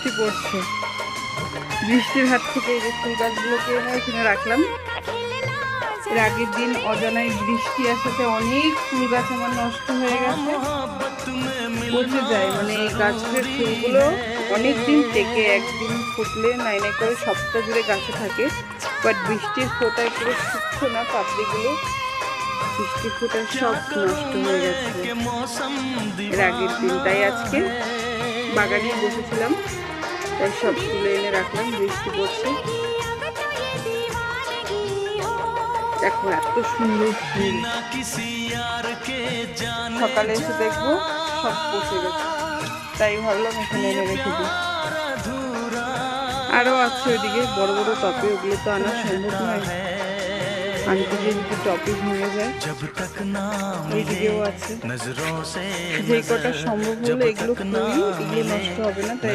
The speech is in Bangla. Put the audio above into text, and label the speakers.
Speaker 1: বৃষ্টি পড়ছে। বৃষ্টির হাত থেকে এই যে ফুল গাছগুলোকে এখানে রাখলাম। এর আগের দিন অজানায় বৃষ্টি আসাতে অনেক ফুল গাছ আমার নষ্ট হয়ে গেছে, পচে যায়। মানে এই গাছের ফুলগুলো অনেক দিন থেকে একদিন ফুটলে নাই নাই করে সপ্তাহ জুড়ে গাছে থাকে, বাট বৃষ্টির ফোঁটায় পুরো শুকছো না পাপড়িগুলো, বৃষ্টির ফোঁটায় সব নষ্ট হয়ে গেছে এর আগের দিন। তাই আজকে বাগানে বসেছিলাম, তাই সব তুলে এনে রাখলাম। বৃষ্টি পড়ছে, দেখো এত সুন্দর ফুল। সকালে এসে দেখবো সব পচে গেছে, তাই ভাবলাম এখানে এনে রেখে দিই। আরো আছে ওইদিকে বড় বড় টপে, ওগুলো তো আনা সম্ভব নয়, আনতে গিয়ে যদি টপে ভেঙে যায়। ওইদিকেও আছে, যে কটা সম্ভব হলো এগুলো ফুল, এগুলো নষ্ট হবে না, তাই